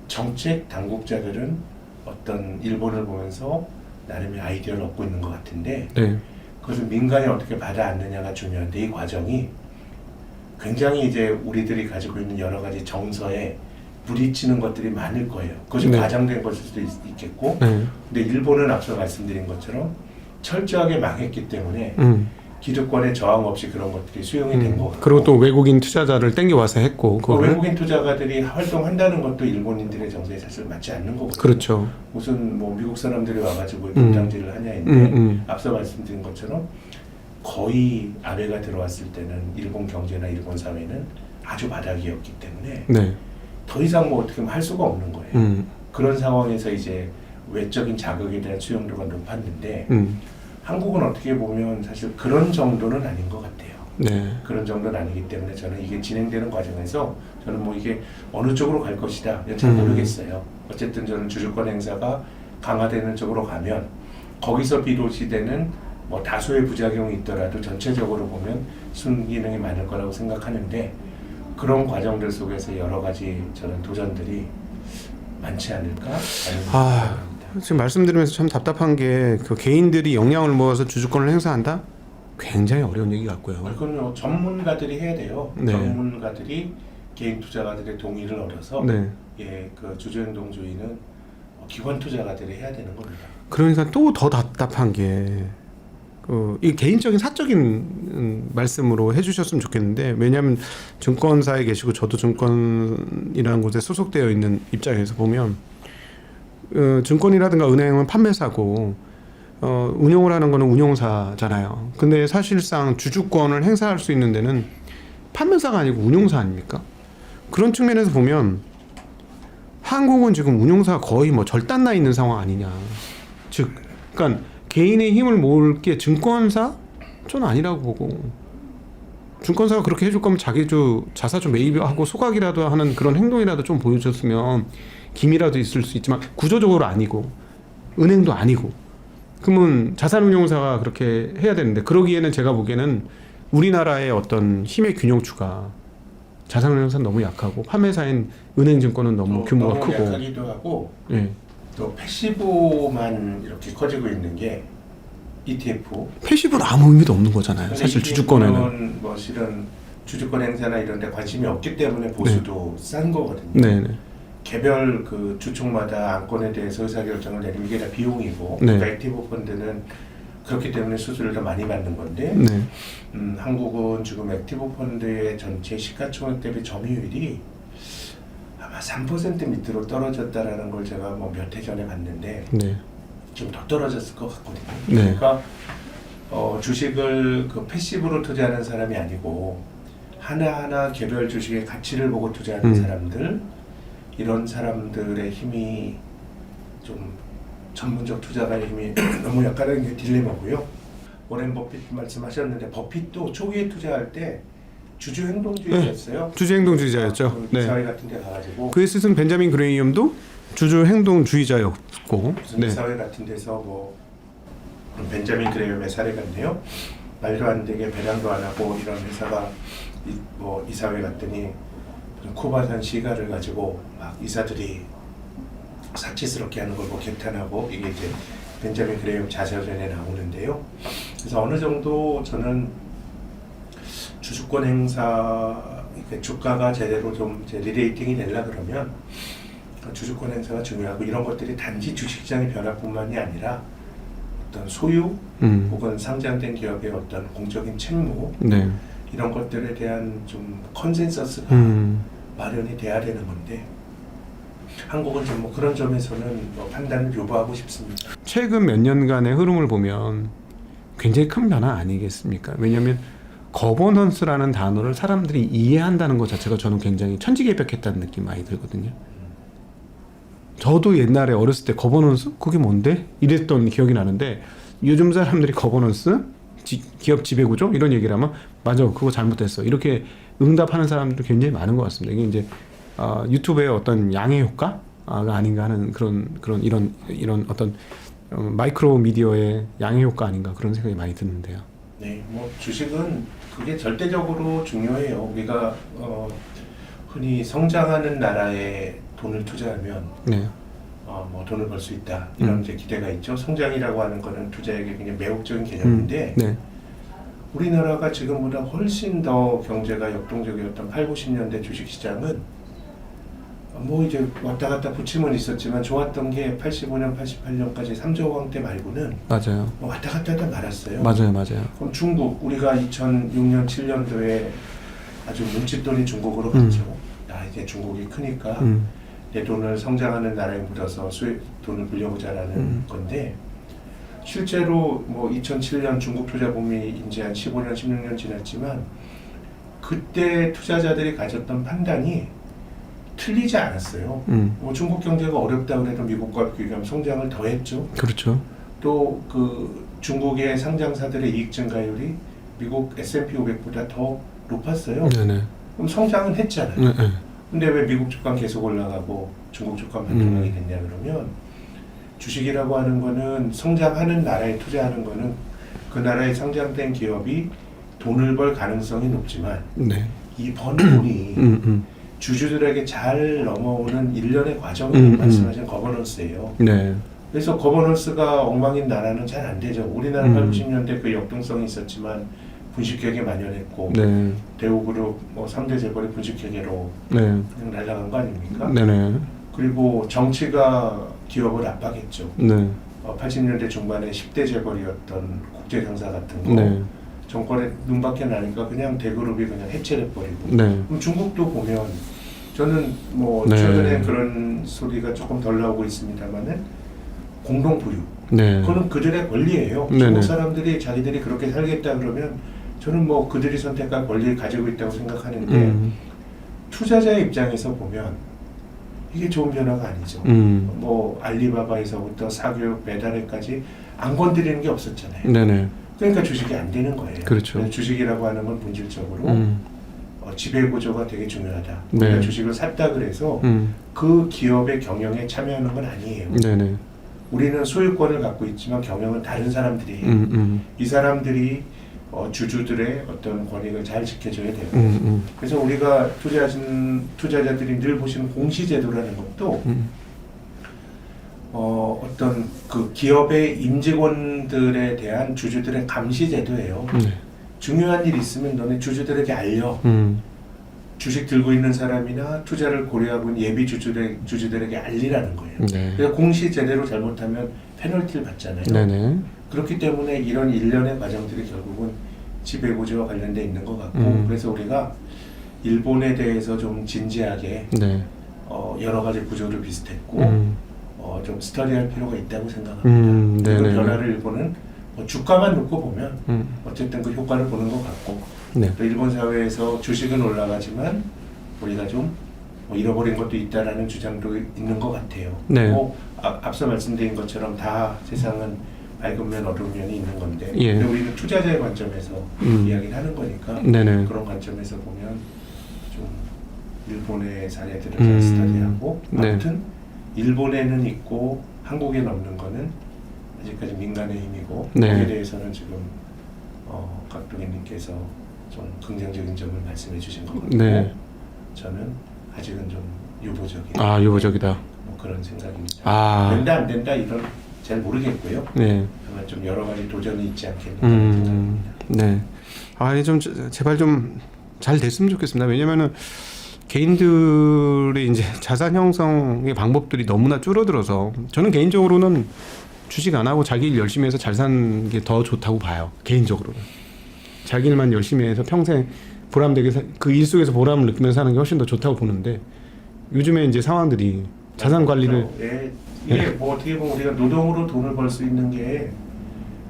정책 당국자들은 어떤 일본을 보면서 나름의 아이디어를 얻고 있는 것 같은데 네. 그것을 민간이 어떻게 받아안느냐가 중요한데 이 과정이 굉장히 이제 우리들이 가지고 있는 여러 가지 정서에 부딪히는 것들이 많을 거예요. 그것이 네. 과장된 것일 수도 있겠고 네. 근데 일본은 앞서 말씀드린 것처럼 철저하게 망했기 때문에 기득권의 저항 없이 그런 것들이 수용이 된 것 같고 그리고 또 외국인 투자자를 땡겨와서 했고 외국인 투자가들이 활동한다는 것도 일본인들의 정서에 사실 맞지 않는 거거든요. 그렇죠. 무슨 뭐 미국 사람들이 와가지고 분당질을 하냐인데 앞서 말씀드린 것처럼 거의 아베가 들어왔을 때는 일본 경제나 일본 사회는 아주 바닥이었기 때문에 네. 더 이상 뭐 어떻게 할 수가 없는 거예요. 그런 상황에서 이제 외적인 자극에 대한 수용도가 높았는데 한국은 어떻게 보면 사실 그런 정도는 아닌 것 같아요. 네. 그런 정도는 아니기 때문에 저는 이게 진행되는 과정에서 저는 뭐 이게 어느 쪽으로 갈 것이다 잘 모르겠어요. 어쨌든 저는 주주권 행사가 강화되는 쪽으로 가면 거기서 비롯이 되는 뭐 다수의 부작용이 있더라도 전체적으로 보면 순기능이 많을 거라고 생각하는데 그런 과정들 속에서 여러 가지 저는 도전들이 많지 않을까 하는 생각입니다. 지금 말씀드리면서 참 답답한 게 그 개인들이 역량을 모아서 주주권을 행사한다? 굉장히 어려운 얘기 같고요. 그건 전문가들이 해야 돼요. 네. 전문가들이 개인 투자가들의 동의를 얻어서 네. 그 주주행동주의는 기관 투자가들이 해야 되는 겁니다. 그러니까 또 더 답답한 게 이 개인적인 사적인 말씀으로 해주셨으면 좋겠는데 왜냐하면 증권사에 계시고 저도 증권이라는 곳에 소속되어 있는 입장에서 보면 증권이라든가 은행은 판매사고 운용을 하는 거는 운용사잖아요. 근데 사실상 주주권을 행사할 수 있는 데는 판매사가 아니고 운용사 아닙니까? 그런 측면에서 보면 한국은 지금 운용사가 거의 뭐 절단나 있는 상황 아니냐. 즉, 그러니까 개인의 힘을 모을 게 증권사? 저는 아니라고 보고 증권사가 그렇게 해줄 거면 자기 자사주 매입하고 소각이라도 하는 그런 행동이라도 좀 보여줬으면 기미라도 있을 수 있지만 구조적으로 아니고 은행도 아니고 그러면 자산운용사가 그렇게 해야 되는데 그러기에는 제가 보기에는 우리나라의 어떤 힘의 균형추가 자산운용사는 너무 약하고 판매사인 은행증권은 너무 규모가 크고 약하기도 하고 예. 또 패시브만 이렇게 커지고 있는 게 ETF. 패시브는 아무 의미도 없는 거잖아요. 사실 주주권에는 뭐 실은 주주권 행사나 이런 데 관심이 없기 때문에 보수도 싼 거거든요. 네네. 개별 그 주총마다 안건에 대해서 의사결정을 내리는 게 다 비용이고 네. 그러니까 액티브 펀드는 그렇기 때문에 수수료를 더 많이 받는 건데 네. 한국은 지금 액티브 펀드의 전체 시가총액 대비 점유율이 아마 3% 밑으로 떨어졌다라는 걸 제가 뭐 몇 해 전에 봤는데 네. 좀 더 떨어졌을 것 같거든요. 네. 그러니까 주식을 그 패시브로 투자하는 사람이 아니고 하나하나 개별 주식의 가치를 보고 투자하는 사람들 이런 사람들의 힘이 좀 전문적 투자가의 힘이 너무 약하다는 게 딜레마고요. 워렌 버핏 말씀하셨는데 버핏도 초기에 투자할 때 주주 행동주의자였어요. 주주 행동주의자였죠. 그 사회 같은 데 가가지고 그의 스승 벤자민 그레이엄도 주주 행동주의자였고 무슨 네. 사회 같은 데서 뭐 벤자민 그레이엄의 사례 같네요. 말도 안 되게 배당도 안 하고 이런 회사가 이 사회 갔더니 코바산 시가를 가지고 막 이사들이 사치스럽게 하는 걸 뭐 개탄하고 이게 이제 벤자민 그레이엄 자서전에 나오는데요. 그래서 어느 정도 저는 주주권 행사 주가가 제대로 좀 리레이팅이 되려 그러면 주주권 행사가 중요하고 이런 것들이 단지 주식시장의 변화뿐만이 아니라 어떤 소유 혹은 상장된 기업의 어떤 공적인 책무 네. 이런 것들에 대한 좀 컨센서스가 마련이 돼야 되는 건데 한국은 좀 뭐 그런 점에서는 뭐 판단을 요구하고 싶습니다. 최근 몇 년간의 흐름을 보면 굉장히 큰 변화 아니겠습니까? 왜냐하면 거버넌스라는 단어를 사람들이 이해한다는 것 자체가 저는 굉장히 천지개벽했다는 느낌 많이 들거든요. 저도 옛날에 어렸을 때 거버넌스? 그게 뭔데? 이랬던 기억이 나는데 요즘 사람들이 거버넌스? 기업 지배구조? 이런 얘기를 하면 맞아 그거 잘못됐어 이렇게 응답하는 사람들이 굉장히 많은 것 같습니다. 이게 이제 유튜브의 어떤 양해 효과가 아닌가 하는 그런 이런 어떤 마이크로 미디어의 양해 효과 아닌가 그런 생각이 많이 드는데요. 네, 뭐 주식은 그게 절대적으로 중요해요. 우리가 흔히 성장하는 나라에 돈을 투자하면 네. 뭐 돈을 벌 수 있다 이런 이제 기대가 있죠. 성장이라고 하는 거는 투자에게 굉장히 매혹적인 개념인데 네. 우리나라가 지금보다 훨씬 더 경제가 역동적이었던 8, 90년대 주식시장은 뭐 이제 왔다 갔다 부침은 있었지만 좋았던 게 85년, 88년까지 3조 원 때 말고는 맞아요. 뭐 왔다 갔다 하다 말았어요. 맞아요. 그럼 중국, 우리가 2006년, 7년도에 아주 눈칫돈이 중국으로 갔죠. 이제 중국이 크니까 내 돈을 성장하는 나라에 묻어서 돈을 불려보자라는 건데 실제로 뭐 2007년 중국 투자붐이 이제 한 15년, 16년 지났지만 그때 투자자들이 가졌던 판단이 틀리지 않았어요. 뭐 중국 경제가 어렵다 그래도 미국과 비교하면 성장을 더 했죠. 그렇죠. 또 그 중국의 상장사들의 이익 증가율이 미국 S&P 500보다 더 높았어요. 네네. 그럼 성장은 했잖아요. 네. 근데 왜 미국 주가 계속 올라가고 중국 주가 반토막이 됐냐 그러면 주식이라고 하는 거는 성장하는 나라에 투자하는 거는 그 나라에 상장된 기업이 돈을 벌 가능성이 높지만 네. 이 번 돈이 주주들에게 잘 넘어오는 일련의 과정이 말씀하신 거버넌스예요. 네. 그래서 거버넌스가 엉망인 나라는 잘 안 되죠. 우리나라 8, 90년대 그 역동성이 있었지만 분식회계 만연했고 네. 대우그룹 뭐 3대 재벌이 분식회계로 네. 그냥 날아간 거 아닙니까? 네네. 그리고 정치가 기업을 압박했죠. 네. 80년대 중반에 10대 재벌이었던 국제상사 같은 거 네. 정권에 눈밖에 나니까 그냥 대그룹이 그냥 해체를 버리고 네. 그럼 중국도 보면 저는 뭐 네. 최근에 그런 소리가 조금 덜 나오고 있습니다만은 공동부유 네. 그거는 그들의 권리예요. 네네. 중국 사람들이 자기들이 그렇게 살겠다 그러면 저는 뭐 그들이 선택한 권리를 가지고 있다고 생각하는데 투자자의 입장에서 보면 이게 좋은 변화가 아니죠. 뭐 알리바바에서부터 사교육 배달에까지 안 건드리는 게 없었잖아요. 네네. 그러니까 주식이 안 되는 거예요. 그렇죠. 주식이라고 하는 건 본질적으로 지배 구조가 되게 중요하다. 네. 우리가 주식을 샀다 그래서 그 기업의 경영에 참여하는 건 아니에요. 네네. 우리는 소유권을 갖고 있지만 경영은 다른 사람들이 이 사람들이 주주들의 어떤 권익을 잘 지켜줘야 되고 그래서 우리가 투자자들이 늘 보시는 공시제도라는 것도 어떤 그 기업의 임직원들에 대한 주주들의 감시제도예요. 네. 중요한 일 있으면 너네 주주들에게 알려. 주식 들고 있는 사람이나 투자를 고려하고 있는 예비 주주들에게 알리라는 거예요. 네. 그래서 공시 제대로 잘못하면 페널티를 받잖아요. 네네. 그렇기 때문에 이런 일련의 과정들이 결국은 지배구조와 관련돼 있는 것 같고 그래서 우리가 일본에 대해서 좀 진지하게 네. 여러 가지 구조도 비슷했고 좀 스터디할 필요가 있다고 생각합니다. 그 네네. 변화를 일본은 주가만 놓고 보면 어쨌든 그 효과를 보는 것 같고 네. 또 일본 사회에서 주식은 올라가지만 우리가 좀 잃어버린 것도 있다라는 주장도 있는 것 같아요. 네. 앞서 말씀드린 것처럼 다 세상은 밝은 면 어두운 면이 있는 건데 예. 근데 우리는 투자자의 관점에서 이야기를 하는 거니까 네네. 그런 관점에서 보면 좀 일본의 사례들을 잘 스터디하고 아무튼 일본에는 있고 한국에는 없는 거는 아직까지 민간의 힘이고 네. 거기에 대해서는 지금 각동현님께서 좀 긍정적인 점을 말씀해 주신 것 같고 네. 저는 아직은 좀 유보적이다. 아, 유보적이다. 뭐 그런 생각입니다. 아. 된다 안 된다 이런 잘 모르겠고요. 네. 다만 좀 여러 가지 도전이 있지 않겠나 하는 생각입니다. 네. 아, 좀 제발 좀 잘 됐으면 좋겠습니다. 왜냐면은 개인들의 이제 자산 형성의 방법들이 너무나 줄어들어서 저는 개인적으로는 주식 안 하고 자기 일 열심히 해서 잘 사는 게 더 좋다고 봐요. 개인적으로는. 자기 일만 열심히 해서 평생 보람되게 그 일 속에서 보람을 느끼면서 사는 게 훨씬 더 좋다고 보는데 요즘에 이제 상황들이 자산 관리를 예, 이게 뭐 어떻게 보면 우리가 노동으로 돈을 벌 수 있는 게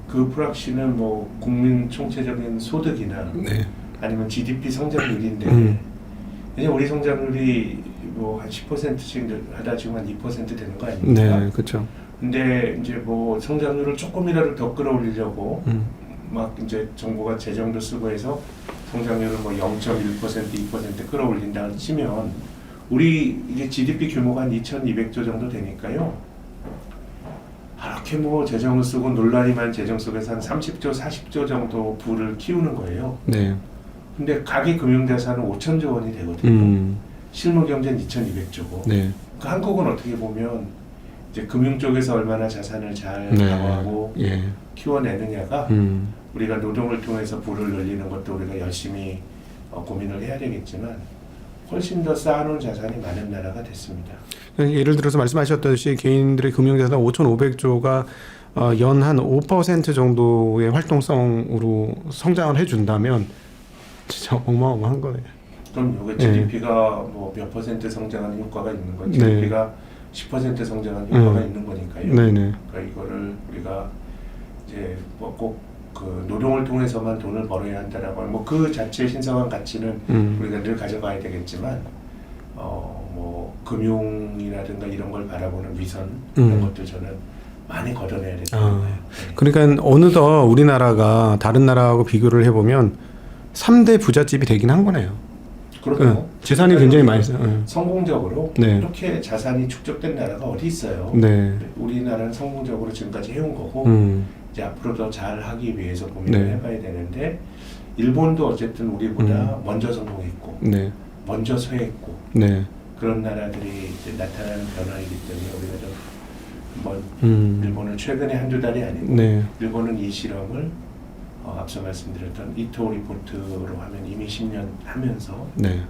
그 프락시는 뭐 국민 총체적인 소득이나 네. 아니면 GDP 성장률인데 왜냐 우리 성장률이 뭐 한 10%씩 하다 지금 한 2% 되는 거 아닙니까? 네, 그렇죠. 근데 이제 뭐 성장률을 조금이라도 더 끌어올리려고 막 이제 정부가 재정도 쓰고 해서 성장률을 뭐 0.1% 2% 끌어올린다 치면 우리 이게 GDP 규모가 한 2,200조 정도 되니까요. 그렇게 뭐 재정을 쓰고 논란이만 재정 속에서 한 30조 40조 정도 부를 키우는 거예요. 네. 근데 가계 금융자산은 5천조 원이 되거든요. 실물 경제는 2,200조고. 네. 그 한국은 어떻게 보면 이제 금융 쪽에서 얼마나 자산을 잘 네. 방어하고 예. 키워내느냐가 우리가 노동을 통해서 부를 늘리는 것도 우리가 열심히 고민을 해야 되겠지만 훨씬 더 쌓아놓은 자산이 많은 나라가 됐습니다. 예를 들어서 말씀하셨듯이 개인들의 금융자산 5,500조가 연 한 5% 정도의 활동성으로 성장을 해준다면 진짜 어마어마한 거네요. 그럼 이게 GDP가 뭐 몇 퍼센트 성장하는 효과가 있는 건 GDP가 10% 성장하는 효과가 있는 거니까요. 네네. 그러니까 이거를 우리가 이제 뭐 꼭 그 노동을 통해서만 돈을 벌어야 한다라고 뭐 그 자체의 신성한 가치는 우리가 늘 가져가야 되겠지만 뭐 금융이라든가 이런 걸 바라보는 위선 이런 것들 저는 많이 걷어내야 된다고 봐요. 네. 그러니까 어느덧 우리나라가 다른 나라하고 비교를 해보면 3대 부잣집이 되긴 한 거네요. 그렇죠. 재산이 굉장히 많이 있어요. 성공적으로 네. 이렇게 자산이 축적된 나라가 어디 있어요. 네. 우리나라는 성공적으로 지금까지 해온 거고 이제 앞으로 더 잘하기 위해서 고민을 네. 해봐야 되는데 일본도 어쨌든 우리보다 먼저 성공했고 네. 먼저 쇠했고 네. 그런 나라들이 이제 나타나는 변화이기 때문에 우리가 좀 한번 일본은 최근에 한두 달이 아니고 네. 일본은 이 실험을 앞서 말씀드렸던 이토 리포트로 하면 이미 10년 하면서 네.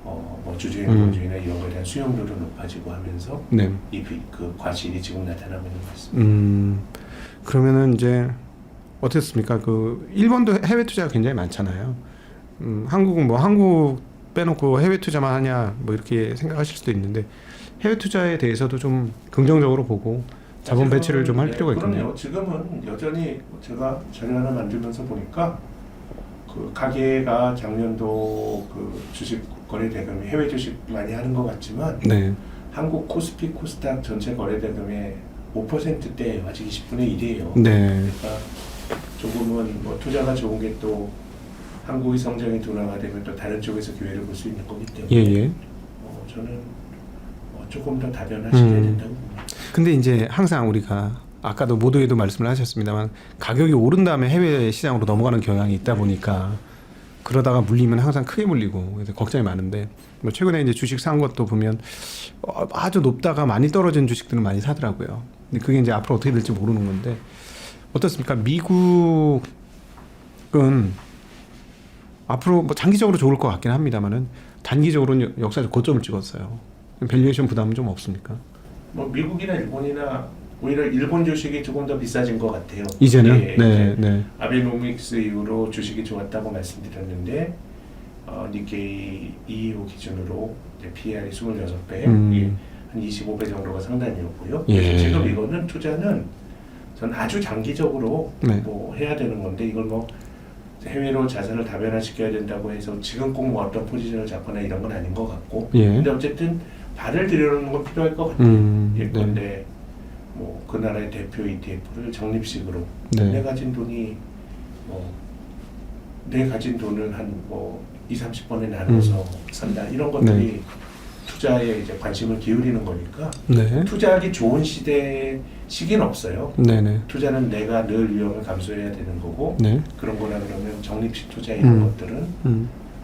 뭐 주주행동주의나 이런 거에 대한 수용도도 높아지고 하면서 네. 그 과실이 지금 나타나고 있는 것 같습니다. 그러면은 이제 어떻습니까? 그 일본도 해외 투자가 굉장히 많잖아요. 한국은 뭐 한국 빼놓고 해외 투자만 하냐 뭐 이렇게 생각하실 수도 있는데 해외 투자에 대해서도 좀 긍정적으로 보고 자본 배치를 좀 할 필요가 있겠네요. 그럼요. 지금은 여전히 제가 자료 하나 만들면서 보니까 그 가계가 작년도 그 주식 거래 대금이 해외 주식 많이 하는 것 같지만 네. 한국 코스피 코스닥 전체 거래 대금의 5%대 아직 20분의 1이에요. 네. 그러니까 조금은 뭐 투자가 좋은 게 또 한국의 성장이 둔화가 되면 또 다른 쪽에서 기회를 볼 수 있는 거기 때문에 예. 저는 조금 더 다변화시켜야 된다고 봅니다. 근데 이제 항상 우리가 아까도 모두에도 말씀을 하셨습니다만 가격이 오른 다음에 해외 시장으로 넘어가는 경향이 있다 보니까 그러다가 물리면 항상 크게 물리고 그래서 걱정이 많은데 뭐 최근에 이제 주식 산 것도 보면 아주 높다가 많이 떨어진 주식들은 많이 사더라고요. 근데 그게 이제 앞으로 어떻게 될지 모르는 건데 어떻습니까? 미국은 앞으로 뭐 장기적으로 좋을 것 같긴 합니다만은 단기적으로는 역사적 고점을 찍었어요. 밸류에이션 부담은 좀 없습니까? 뭐 미국이나 일본이나 오히려 일본 주식이 조금 더 비싸진 것 같아요. 이제는 예, 네. 아베노믹스 이후로 주식이 좋았다고 말씀드렸는데 니케이 225 기준으로 이제 PER이 26배, 한 25배 정도가 상단이었고요. 예. 지금 이거는 투자는 전 아주 장기적으로 뭐 해야 되는 건데 이걸 뭐 해외로 자산을 다변화시켜야 된다고 해서 지금 꼭 뭐 어떤 포지션을 잡거나 이런 건 아닌 것 같고 근데 어쨌든 발을 들여놓는 건 필요할 것 같아요. 예컨대 뭐 그 나라의 대표 ETF를 적립식으로 내 가진 돈이 내 가진 돈을 한 뭐 20-30번에 나눠서 산다 이런 것들이 투자에 이제 관심을 기울이는 거니까 투자하기 좋은 시기는 없어요. 투자는 내가 늘 위험을 감수해야 되는 거고 그런 거나 그러면 적립식 투자 이런 것들은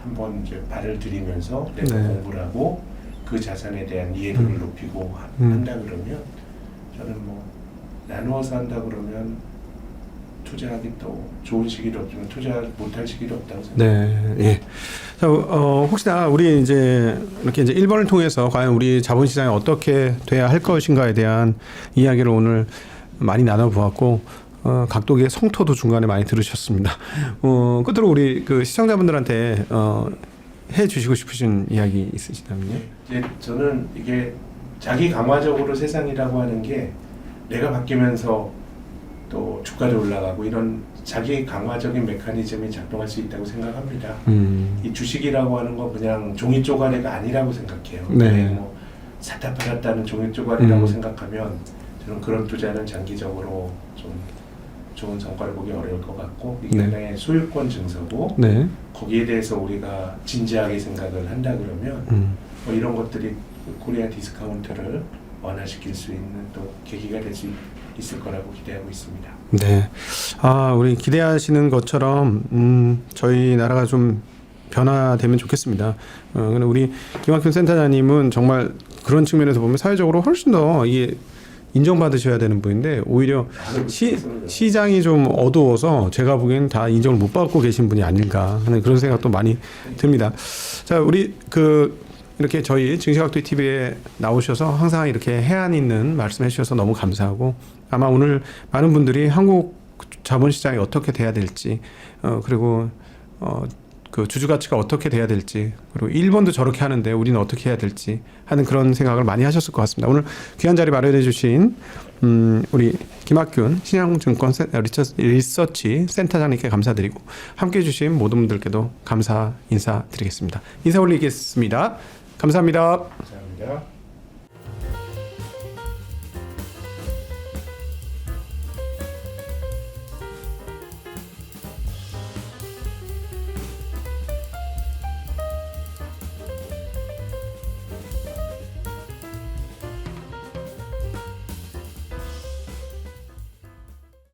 한번 이제 발을 들이면서 내가 공부를 하고 그 자산에 대한 이해도를 높이고 한다 그러면 저는 뭐 나누어서 한다 그러면 투자하기 또 좋은 시기도 없지만 투자 못할 시기도 없다고 생각합니다. 네, 예. 자, 혹시나 우리 이제 이렇게 이제 1번을 통해서 과연 우리 자본시장이 어떻게 돼야 할 것인가에 대한 이야기를 오늘 많이 나눠보았고, 각도의 성토도 중간에 많이 들으셨습니다. 끝으로 우리 그 시청자분들한테 해주시고 싶으신 이야기 있으시다면요? 이제 저는 이게 자기 강화적으로 세상이라고 하는 게 내가 바뀌면서 또 주가도 올라가고 이런 자기 강화적인 메커니즘이 작동할 수 있다고 생각합니다. 이 주식이라고 하는 건 그냥 종이 쪼가리가 아니라고 생각해요. 네. 뭐 샀다 팔았다는 종이 쪼가리라고 생각하면 저는 그런 투자는 장기적으로 좀 좋은 성과를 보기 어려울 것 같고 이게 네. 하나의 소유권 증서고 네. 거기에 대해서 우리가 진지하게 생각을 한다 그러면 뭐 이런 것들이 코리아 디스카운트를 완화시킬 수 있는 또 계기가 될 수 있을 거라고 기대하고 있습니다. 네. 우리 기대하시는 것처럼 저희 나라가 좀 변화되면 좋겠습니다. 근데 우리 김학균 센터장님은 정말 그런 측면에서 보면 사회적으로 훨씬 더 이게 인정받으셔야 되는 분인데 오히려 시장이 좀 어두워서 제가 보기엔 다 인정을 못 받고 계신 분이 아닐까 하는 그런 생각도 많이 듭니다. 자, 우리 이렇게 저희 증시각도의 TV에 나오셔서 항상 이렇게 해안 있는 말씀해 주셔서 너무 감사하고 아마 오늘 많은 분들이 한국 자본시장이 어떻게 돼야 될지 그리고 그 주주 가치가 어떻게 돼야 될지 그리고 일본도 저렇게 하는데 우리는 어떻게 해야 될지 하는 그런 생각을 많이 하셨을 것 같습니다. 오늘 귀한 자리 마련해 주신 우리 김학균 신영증권 리서치 센터장님께 감사드리고 함께해 주신 모든 분들께도 감사 인사드리겠습니다. 인사 올리겠습니다. 감사합니다. 감사합니다.